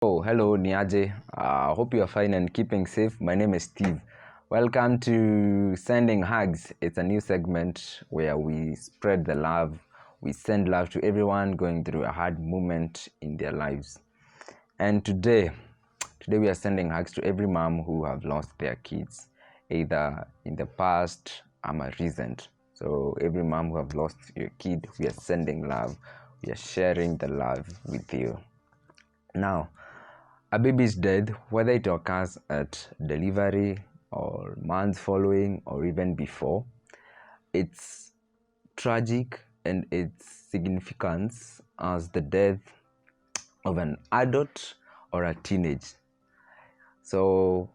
Oh, hello, Niaje. Hope you are fine and keeping safe. My name is Steve. Welcome to Sending Hugs. It's a new segment where we spread the love. We send love to everyone going through a hard moment in their lives. And today we are sending hugs to every mom who have lost their kids, either in the past or recent. So every mom who have lost your kid, we are sending love. We are sharing the love with you. Now, a baby's death, whether it occurs at delivery or months following or even before, it's tragic, and its significance as the death of an adult or a teenage. So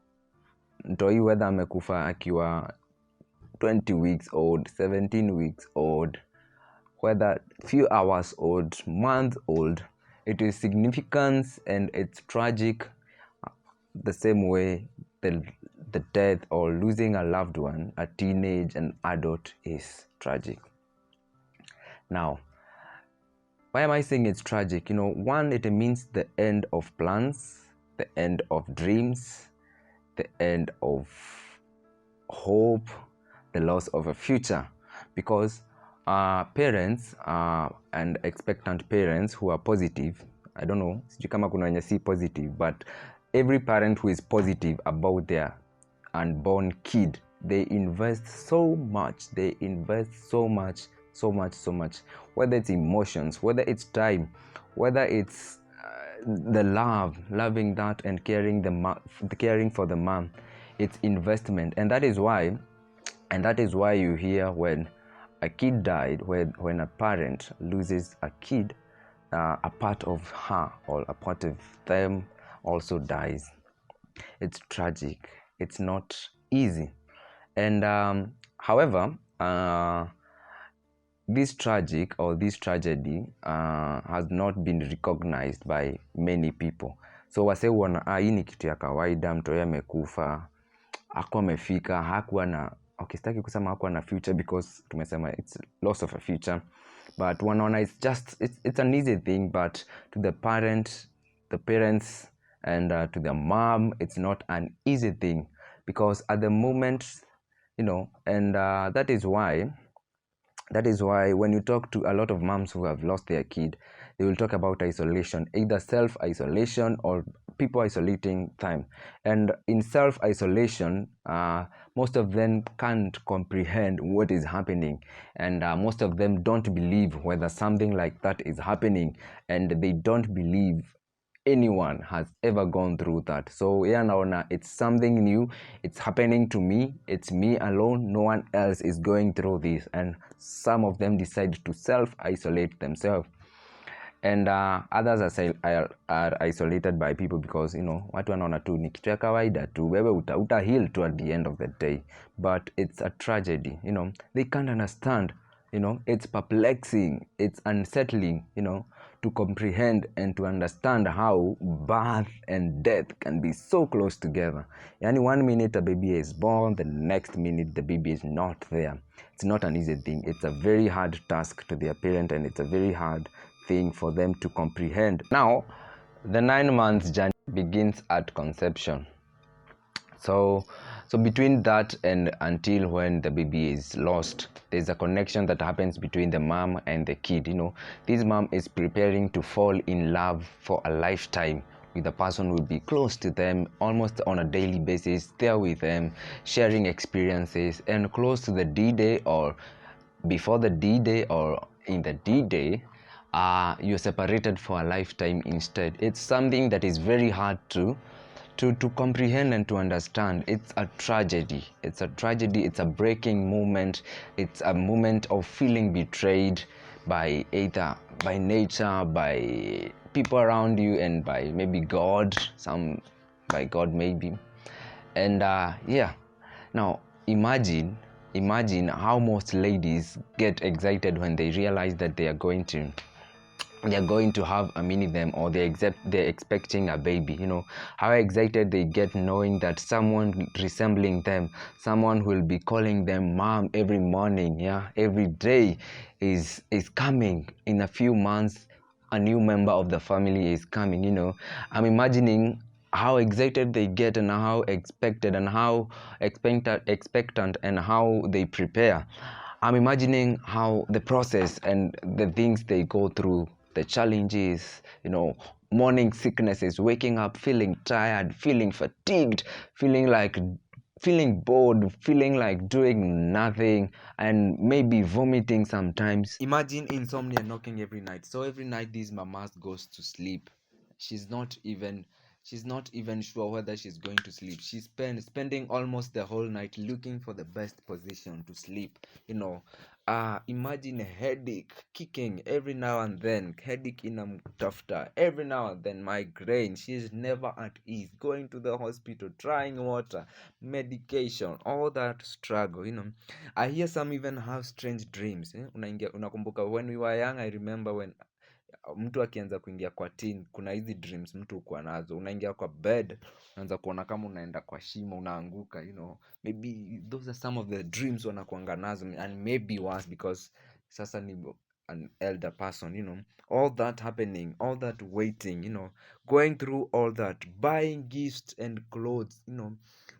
mtoi whether amekufa akiwa 20 weeks old, 17 weeks old, whether few hours old, month old, it is significant and it's tragic the same way the death or losing a loved one, a teenage, an adult, is tragic. Now, why am I saying it's tragic? One, it means the end of plans, the end of dreams, the end of hope, the loss of a future. Because parents and expectant parents who are positive, I don't know, sijui kama kuna wenye si positive, but every parent who is positive about their unborn kid, they invest so much, whether it's emotions, whether it's time, whether it's the loving that and caring for the mom. It's investment, and that is why you hear when a kid died, when a parent loses a kid, a part of her or a part of them also dies. It's tragic. It's not easy. And however, this tragedy has not been recognized by many people. So wase huona hii ni kitu ya kawaida, mtoi amekufa, hakuwa amefika, hakuwa na sitaki kusema hakuwa na future because tumesema it's loss of a future, but wanaona it's an easy thing, but to the parents and to the mom, it's not an easy thing, because at the moment, and that is why when you talk to a lot of moms who have lost their kid, they will talk about isolation, either self-isolation or people isolating time. And in self-isolation, most of them can't comprehend what is happening, and most of them don't believe whether something like that is happening, and they don't believe anyone has ever gone through that. So naona it's something new, it's happening to me, it's me alone, no one else is going through this, and some of them decide to self-isolate themselves, and others are isolated by people because watu wanaona tu ni kitu ya kawaida tu, wewe uta heal to at the end of the day. But it's a tragedy. They can't understand. It's perplexing, it's unsettling, to comprehend and to understand how birth and death can be so close together. Yani 1 minute a baby is born, the next minute the baby is not there. It's not an easy thing. It's a very hard task to their parent, and it's a very hard thing for them to comprehend. Now, the 9 months journey begins at conception. So between that and until when the baby is lost, there's a connection that happens between the mom and the kid. This mom is preparing to fall in love for a lifetime with a person who will be close to them almost on a daily basis, there with them, sharing experiences, and close to the D-Day or before the D-Day or in the D-Day, you're separated for a lifetime instead. It's something that is very hard to comprehend and to understand. It's a tragedy. It's a breaking moment. It's a moment of feeling betrayed by nature, by people around you, and by maybe God, by God maybe. And now imagine how most ladies get excited when they realize that they are going to have a mini them, or they're expecting a baby. How excited they get knowing that someone resembling them, someone who will be calling them mom every morning, every day, is coming in a few months, a new member of the family is coming, I'm imagining how excited they get and how expected and how expectant and how they prepare. I'm imagining how the process and the things they go through, the challenges, morning sicknesses, waking up feeling tired, feeling fatigued, feeling bored, feeling like doing nothing, and maybe vomiting sometimes. Imagine insomnia knocking every night. So every night this mama goes to sleep. She's not even sure whether she's going to sleep. She's spending almost the whole night looking for the best position to sleep. Imagine a headache kicking every now and then, headache inamtafuta every now and then, migraine. She's never at ease, going to the hospital, trying water, medication, all that struggle. I hear some even have strange dreams. Unakumbuka when we were young, I remember when mtu akianza kuingia kwa teen, kuna hizi dreams mtu ukuwa nazo. Unaingia kwa bed, unaanza kuona kama unaenda kwa shimo, unaanguka, maybe those are some of the dreams wanakuanga nazo, and maybe worse because sasa ni an elder person. All that happening, all that waiting, going through all that, buying gifts and clothes,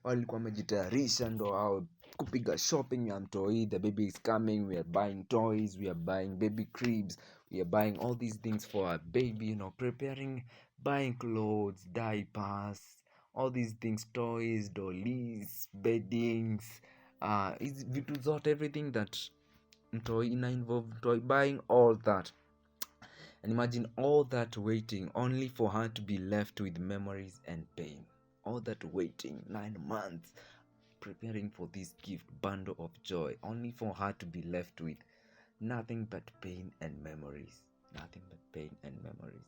walikuwa wamejitayarisha ndo hao kupiga shopping ya mtoi, the baby is coming, we are buying toys, we are buying baby cribs, we are buying all these things for our baby, preparing, buying clothes, diapers, all these things, toys, dollies, beddings, vitu zote, everything that mtoi ina involve mtoi, buying all that. And imagine all that waiting only for her to be left with memories and pain. All that waiting, 9 months, preparing for this gift bundle of joy, only for her to be left with nothing but pain and memories. Nothing but pain and memories.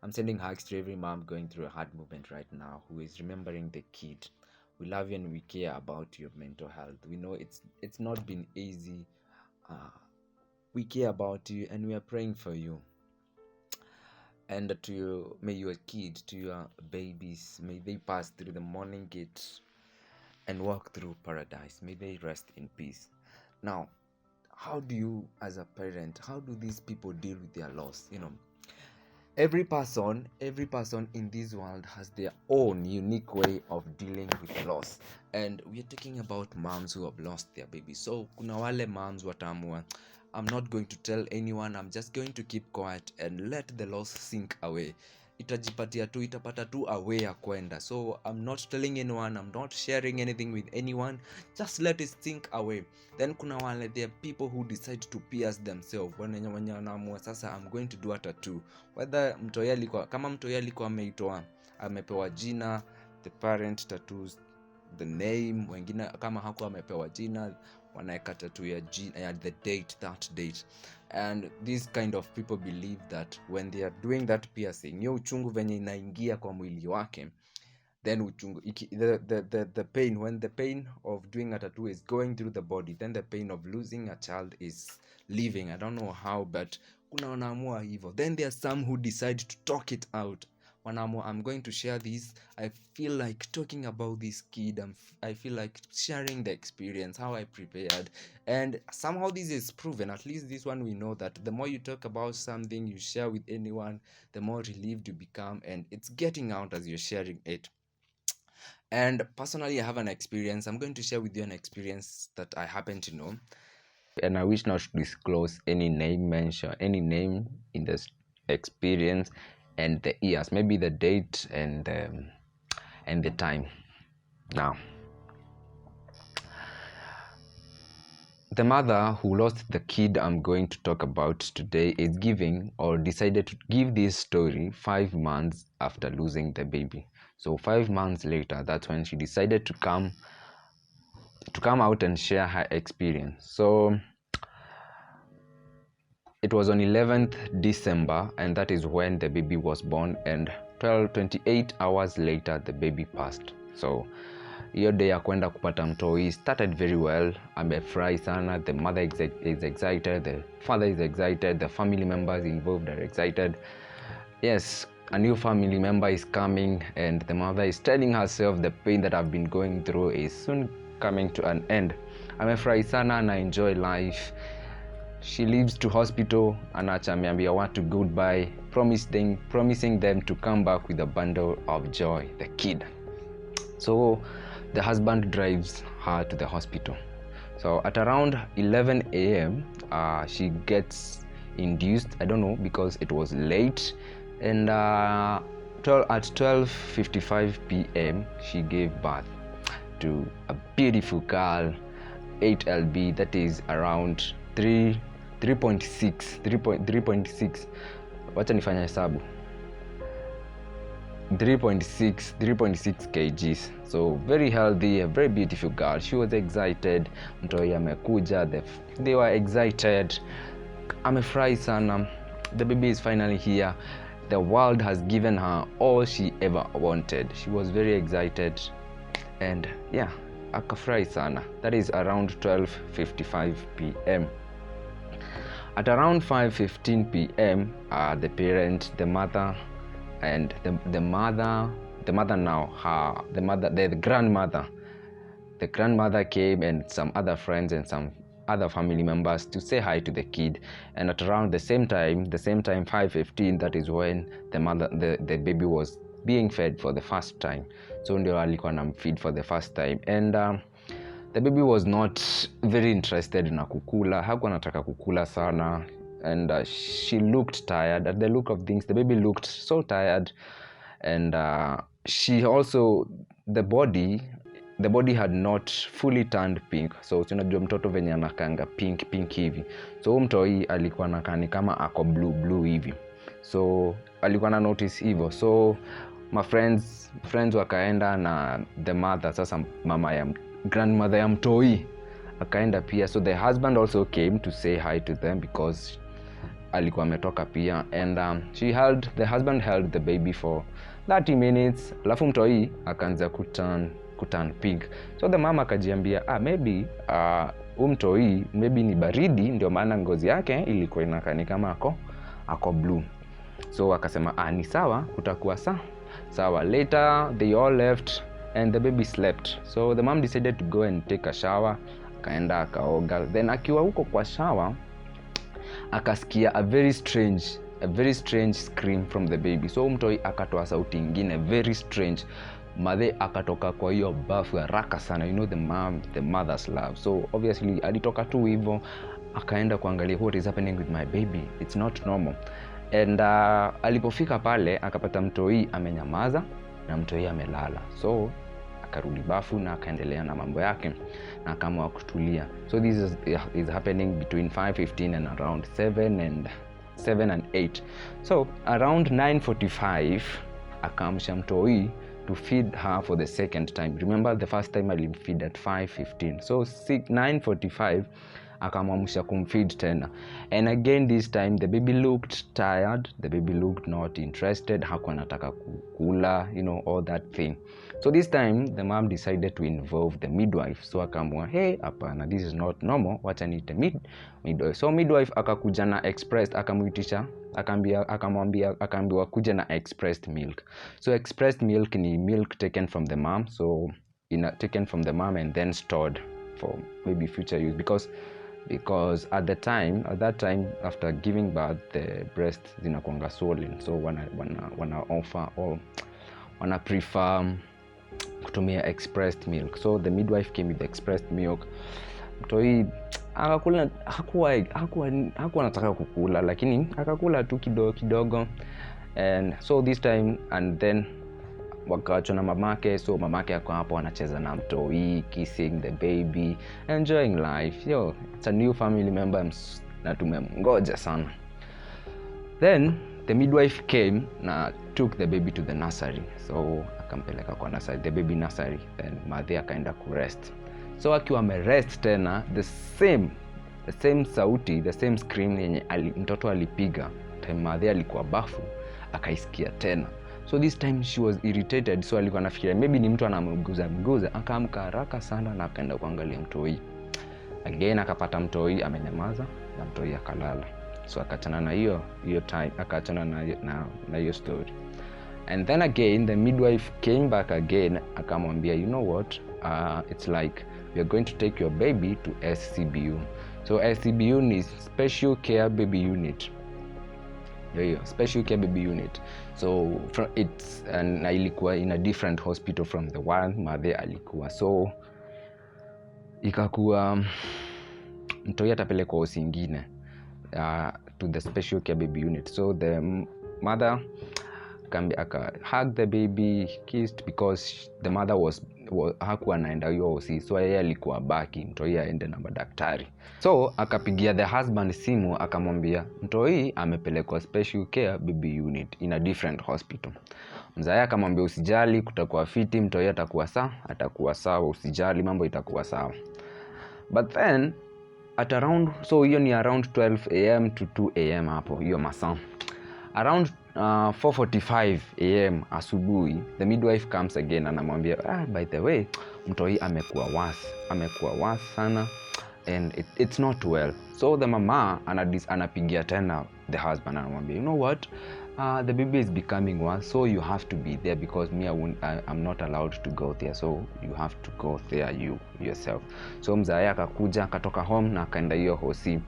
I'm sending hugs to every mom going through a hard moment right now who is remembering the kid. We love you and we care about your mental health. We know it's not been easy. We care about you and we are praying for you. And may your kid, to your babies, may they pass through the morning gate and walk through paradise. May they rest in peace. Now, how do you, as a parent, how do these people deal with their loss? Every person in this world has their own unique way of dealing with loss. And we are talking about moms who have lost their baby. So kuna wale moms wataamua, I'm not going to tell anyone, I'm just going to keep quiet and let the loss sink away. Itapata tu away ya kwenda. So I'm not telling anyone, I'm not sharing anything with anyone, just let it sink away. Then kuna wale, there are people who decide to pierce themselves. Wenye wanaamua sasa, I'm going to do a tattoo. Whether kama mtoi alikuwa amepewa jina, the parent tattoos the name. Wengine kama hakuwa amepewa jina, wanaeka tattoo ya the date, that date. And these kind of people believe that when they are doing that piercing, hiyo uchungu venye inaingia kwa mwili wake, then uchungu the pain, when the pain of doing a tattoo is going through the body, then the pain of losing a child is leaving. I don't know how, but kuna wanaamua hivyo. Then there are some who decide to talk it out. Wanaamua, I'm going to share this, I feel like talking about this kid, I feel like sharing the experience, how I prepared. And somehow this is proven, at least this one we know, that the more you talk about something, you share with anyone, the more relieved you become, and it's getting out as you're sharing it. And personally, I have an experience. I'm going to share with you an experience that I happen to know. And I wish not to disclose any name in this experience and the years, maybe the date and the time. Now, the mother who lost the kid I'm going to talk about today is decided to give this story 5 months after losing the baby. So 5 months later, that's when she decided to come out and share her experience. So it was on 11th December, and that is when the baby was born, and 28 hours later the baby passed. So hiyo day ya kwenda kupata mtoi started very well. Amefurahi sana, the mother is excited, the father is excited, the family members involved are excited. Yes, a new family member is coming, and the mother is telling herself the pain that I've been going through is soon coming to an end. Amefurahi sana na enjoy life. she leaves to hospital, anaacha ameambia watu goodbye, promising them to come back with a bundle of joy, the kid. So the husband drives her to the hospital. So at around 11 a.m. She gets induced, I don't know, because it was late, and at 12:55 p.m. she gave birth to a beautiful girl, 8lb, that is around 3.6, wacha nifanya hesabu, 3.6 kgs. So very healthy, a very beautiful girl. She was excited, mtoi amekuja, they were excited, amefurahi sana, the baby is finally here, the world has given her all she ever wanted. She was very excited, and yeah, akafurahi sana. That is around 12:55 p.m. At around 5:15 p.m. The parent, the mother, and the grandmother came, and some other friends and some other family members to say hi to the kid. And at around the same time 5:15, that is when the baby was being fed for the first time. So ndio alikuwa anamfeed for the first time, and the baby was not very interested na kukula, hakuwa anataka kukula sana, and she looked tired. At the look of things, the baby looked so tired, and she also, the body had not fully turned pink. So tunajua mtoto venye anakanga pink hivi, so mtoi alikuwa nakani kama ako blue hivi, so alikuwa na notice hivyo. So my friends wakaenda na the mother, sasa mama ya grandmother ya mtoi akaenda pia. So the husband also came to say hi to them because alikuwa ametoka pia, and the husband held the baby for 30 minutes, alafu mtoi akaanza kuturn pink. So the mama akajiambia maybe mtoi maybe ni baridi, ndio maana ngozi yake ilikuwa inakani kama ako blue. So akasema ni sawa, kutakuwa sawa. Later they all left and the baby slept. So the mom decided to go and take a shower, akaenda akaoga. Then akiwa huko kwa shower akasikia a very strange scream from the baby. So mtoi akatoa sauti ingine very strange. Madhe akatoka kwa hiyo bafu haraka sana, the mother's love. So obviously alitoka tu hivyo akaenda kuangalia what is happening with my baby, it's not normal. And alipofika pale akapata mtoi amenyamaza na mtoi amelala. So akarudi bafu na akaendelea na mambo yake na akaamua kutulia. So this is happening between 5:15 and around 7 and 8. So around 9:45 akaamsha mtoi to feed her for the second time. Remember the first time alimfeed at 5:15. So 9:45 akamwamsha kumfeed tena, and again this time the baby looked tired, the baby looked not interested, hakuwa anataka kukula, all that thing. So this time the mom decided to involve the midwife. So akamwambia hey, hapana, this is not normal, wacha niite midwife. So midwife akakuja na expressed, akamuitisha, akaambiwa kuja na expressed milk. So expressed milk ni milk taken from the mom, so taken from the mom and then stored for maybe future use, because at that time after giving birth the breast zinakuanga swollen, so wana offer or wana prefer kutumia expressed milk. So the midwife came with the expressed milk. Mtoi akakula, hakuwa anataka kukula, lakini akakula tu kidogo. And so this time, and then wakaachwa na mamake. So mamake ako hapo anacheza na mtoi, kissing the baby, enjoying life. It's a new family member na tumemngoja sana. Then the midwife came na took the baby to the nursery. So akampeleka kwa nursery, the baby nursery. Then madhe akaenda kurest. So akiwa amerest tena, the same sauti, the same scream yenye mtoto alipiga time madhe alikuwa bafu, akaisikia tena. So this time she was irritated, so alikuwa anafikiria maybe ni mtu anamguza. Akaamka haraka sana na akaenda kuangalia mtoi. Again akapata mtoi amenyamaza na mtoi akalala. So akachana na hiyo time, akachana na hiyo story. And then again the midwife came back again, akamwambia, you know what, it's like we are going to take your baby to SCBU. So SCBU ni special care baby unit. Special care baby unit. So it's na ilikuwa in a different hospital from the one Mathe alikuwa. So ikakuwa mtoi atapelekwa hosi ingine to the special care baby unit. So the mother hug the baby, kissed, because the mother hakuwa anaenda hiyo hosi, so yeye alikuwa baki mtoi aende na madaktari. So akapigia the husband simu akamwambia mtoi amepelekwa special care baby unit in a different hospital. Mzae akamwambia usijali, kutakuwa fiti, mtoi atakuwa sawa, usijali, mambo itakuwa sawa. But then at around, so hiyo ni around 12 am to 2 am hapo hiyo masaa. Around 4:45 am asubuhi, the midwife comes again, anamwambia by the way, mtoi amekuwa worse sana and it's not well. So the mama anapigia tena the husband, anamwambia, you know what, the baby is becoming worse, so you have to be there, because I'm not allowed to go there, so you have to go there yourself. So mzae akakuja, akatoka home na akaenda hiyo hosi.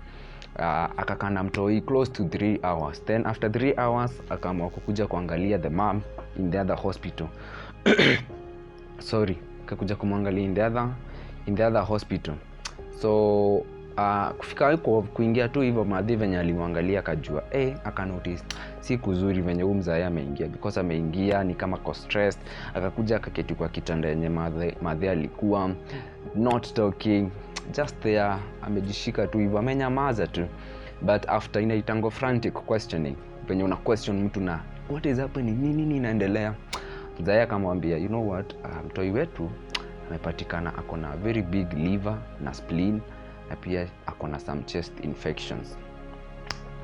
Akakana mtoi close to 3 hours. Then after 3 hours akaamua kukuja kuangalia the mom in the other hospital. Akakuja kumwangalia in the other hospital. So kufika huko, kuingia tu hivyo, Mathe venye alimwangalia akajua akanotice si kuzuri venye huyu mzae ameingia, because ameingia ni kama stressed. Akakuja akaketi kwa kitanda yenye Mathe alikuwa, not talking, just there, amejishika tu hivyo, amenyamaza tu. But after inaitango frantic questioning, venye una question mtu na what is happening, nini inaendelea, mzae akamwambia, you know what, mtoi wetu amepatikana akona very big liver na spleen, na pia akona some chest infections.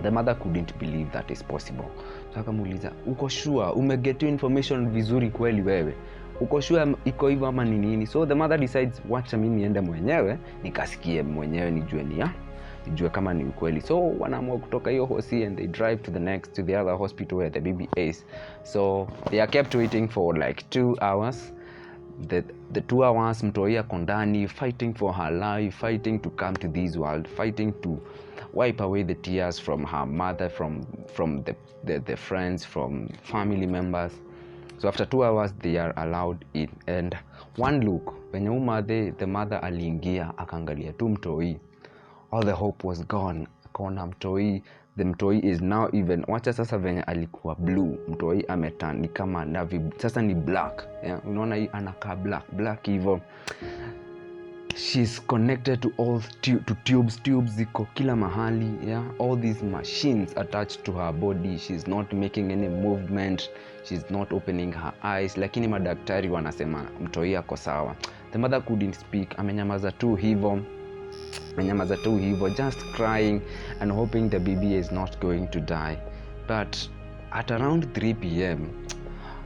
The mother couldn't believe that is possible. So akamuuliza, uko sure umeget information vizuri kweli wewe? Uko sure iko hivyo ama ni nini? So the mother decides, wacha mimi niende mwenyewe nikasikie mwenyewe, nijue kama ni ukweli. So wanaamua kutoka hiyo hosi and they drive to the other hospital where the baby is. So they are kept waiting for like 2 hours. The 2 hours mtoi ako ndani, fighting for her life, fighting to come to this world, fighting to wipe away the tears from her mother, from the friends, from family members. So after 2 hours they are allowed in, and one look venye the mother aliingia akaangalia tu mtoi, all the hope was gone. Akaona mtoi, the mtoi is now even, wacha sasa venye alikuwa blue, mtoi ameturn ni kama navy, sasa ni black, unaona hii anakaa black hivyo. She's connected to all tubes ziko kila mahali, all these machines attached to her body. She's not making any movement, she's not opening her eyes, lakini madaktari wanasema mtoi ako sawa. The mother couldn't speak, amenyamaza tu hivyo, just crying and hoping the baby is not going to die. But at around 3 p.m,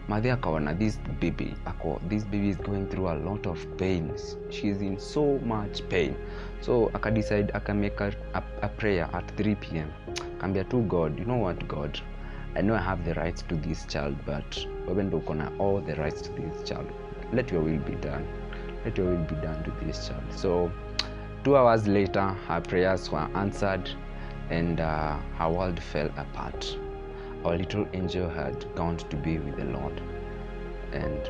Mathe akaona this baby is going through a lot of pain. She is in so much pain. So akadecide, akamake a prayer at 3 p.m. Akambia to God, you know what, God, I know I have the rights to this child, but wewe ndio uko na all the rights to this child. Let your will be done. Let your will be done to this child. So 2 hours later, her prayers were answered and her world fell apart. Our little angel had gone to be with the Lord. And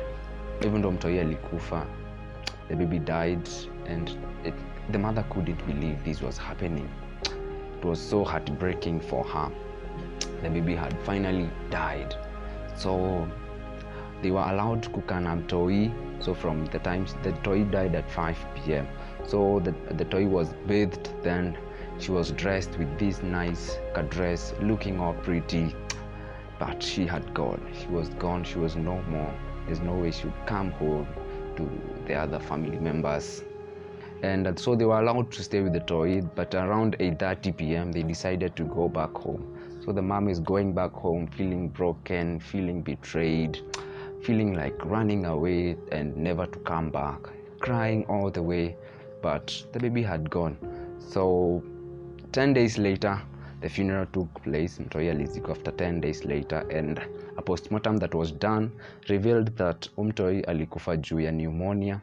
even though mtoi alikufa, the baby died, and the mother couldn't believe this was happening. It was so heartbreaking for her. The baby had finally died. So they were allowed to cook an mtoi. So from the time the toy died at 5 p.m. So the toy was bathed, then she was dressed with this nice dress, looking all pretty. But she had gone. She was gone. She was no more. There's no way she would come home to the other family members. And so they were allowed to stay with the toy. But around 8:30 p.m, they decided to go back home. So the mom is going back home, feeling broken, feeling betrayed, feeling like running away and never to come back, crying all the way. But the baby had gone. So 10 days later, the funeral took place. Mtoi alizikwa after 10 days later, and a postmortem that was done revealed that mtoi alikufa juu ya pneumonia,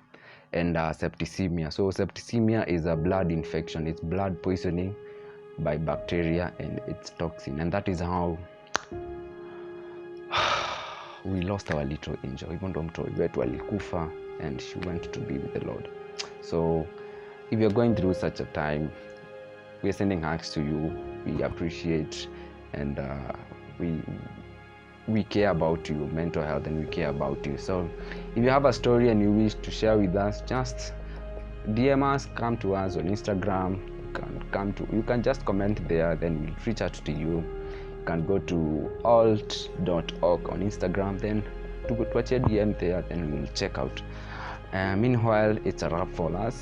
and septicemia. So septicemia is a blood infection. It's blood poisoning by bacteria and its toxin, and that is how we lost our little angel. Even though mtoto wetu alikufa and she went to be with the Lord. So if you're going through such a time, we're sending hugs to you. We appreciate and we care about you, mental health, and we care about you. So if you have a story and you wish to share with us, just DM us, come to us on Instagram. You can just comment there, then we'll reach out to you. You can go to alt.org on Instagram, then to watch a DM there, then we'll check out. Meanwhile, it's a wrap for us.